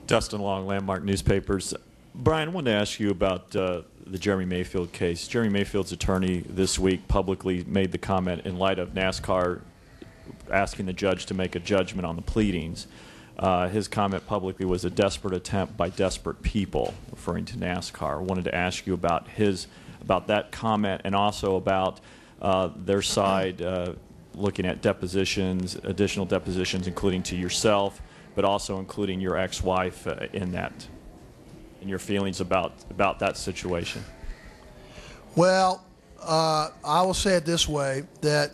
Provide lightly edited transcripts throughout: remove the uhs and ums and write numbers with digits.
Dustin Long, Landmark Newspapers. Brian, I wanted to ask you about the Jeremy Mayfield case. Jeremy Mayfield's attorney this week publicly made the comment in light of NASCAR asking the judge to make a judgment on the pleadings. His comment publicly was a desperate attempt by desperate people, referring to NASCAR. I wanted to ask you about that comment and also about their side looking at depositions, additional depositions, including to yourself, but also including your ex-wife in that, and your feelings about that situation. Well, I will say it this way, that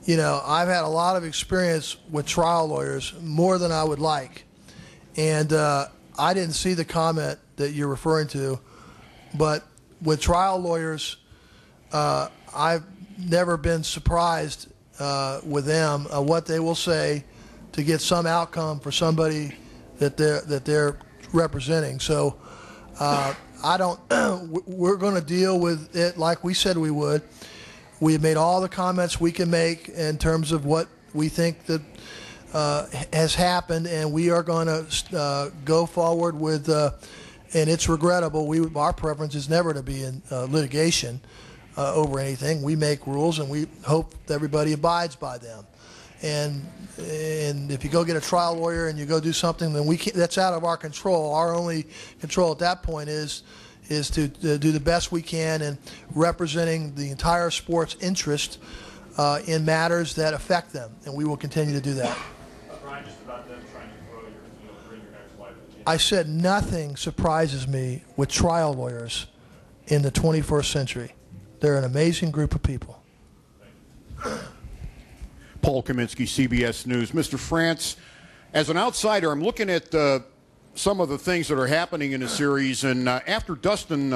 I've had a lot of experience with trial lawyers, more than I would like, and I didn't see the comment that you're referring to, but with trial lawyers, I've never been surprised with them what they will say to get some outcome for somebody that they're representing. So I don't. We're going to deal with it like we said we would. We have made all the comments we can make in terms of what we think that has happened, and we are going to go forward with. And it's regrettable. Our preference is never to be in litigation over anything. We make rules, and we hope that everybody abides by them. And if you go get a trial lawyer and you go do something, then that's out of our control. Our only control at that point is to do the best we can in representing the entire sport's interest in matters that affect them, and we will continue to do that. Brian, just about them trying to bring your ex-wife. I said nothing surprises me with trial lawyers in the 21st century. They're an amazing group of people. Paul Kaminsky, CBS News. Mr. France, as an outsider, I'm looking at some of the things that are happening in the series, and after Dustin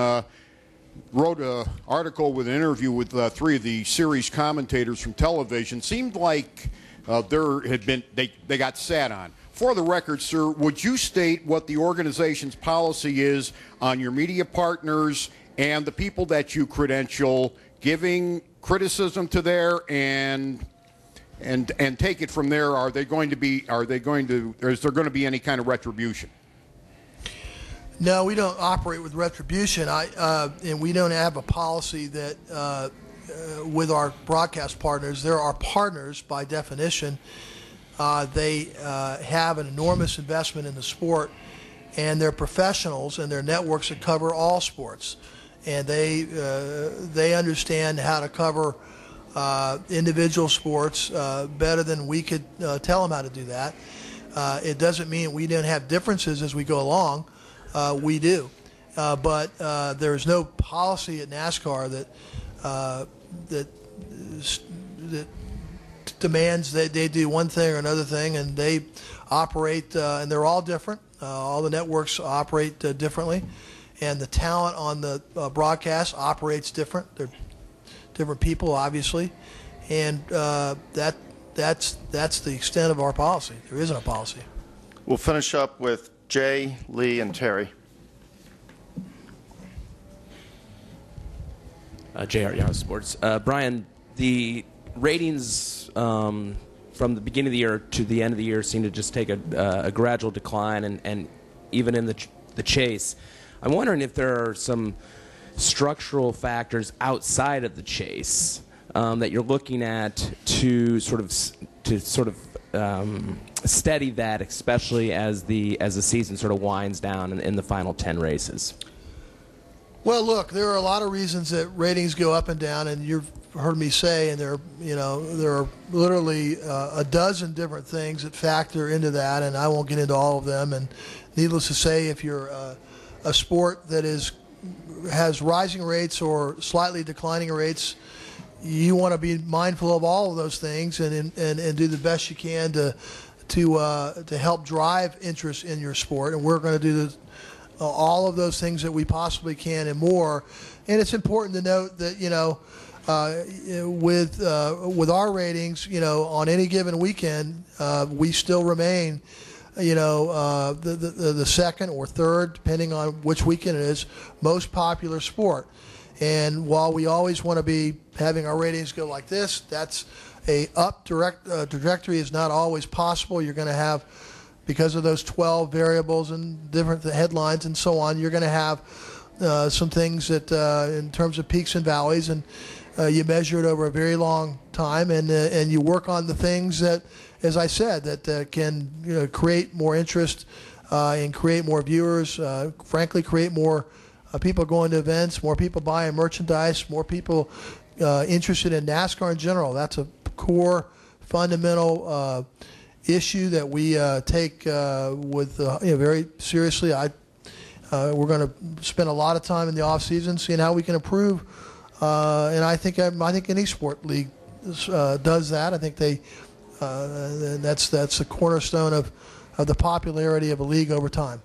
wrote an article with an interview with three of the series commentators from television, seemed like they got sat on. For the record, sir, would you state what the organization's policy is on your media partners and the people that you credential, giving criticism to there and take it from there? Is there going to be any kind of retribution? No, we don't operate with retribution. And we don't have a policy that with our broadcast partners. They're our partners by definition. They have an enormous investment in the sport, and they're professionals, and they're networks that cover all sports, and they understand how to cover individual sports better than we could tell them how to do that. It doesn't mean we don't have differences as we go along. We do, but there's no policy at NASCAR that demands that they do one thing or another thing, and they operate, and they're all different. All the networks operate differently, and the talent on the broadcast operates different. They're different people, obviously, and that's the extent of our policy. There isn't a policy. We'll finish up with Jay, Lee, and Terry. JR Yahoo Sports. Brian, the ratings from the beginning of the year to the end of the year seem to just take a gradual decline, and even in the chase. I'm wondering if there are some structural factors outside of the chase that you're looking at to sort of steady that, especially as the season sort of winds down in the final 10 races. Well, look, there are a lot of reasons that ratings go up and down, and you've heard me say, and there are literally a dozen different things that factor into that, and I won't get into all of them. And needless to say, if you're a sport that has rising rates or slightly declining rates, you want to be mindful of all of those things and do the best you can to help drive interest in your sport. And we're going to do all of those things that we possibly can and more. And it's important to note that with our ratings, on any given weekend, we still remain the second or third, depending on which weekend it is, most popular sport. And while we always want to be having our ratings go like this, that's a up direct trajectory is not always possible. You're going to have because of those 12 variables and different headlines and so on, you're going to have some things that in terms of peaks and valleys, and you measure it over a very long time, and you work on the things that, as I said, that can create more interest and create more viewers, frankly create more people going to events, more people buying merchandise, more people interested in NASCAR in general. That's a core fundamental issue that we take with very seriously. We're going to spend a lot of time in the off season seeing how we can improve, and I think any sport league does that. I think that's the cornerstone of the popularity of a league over time.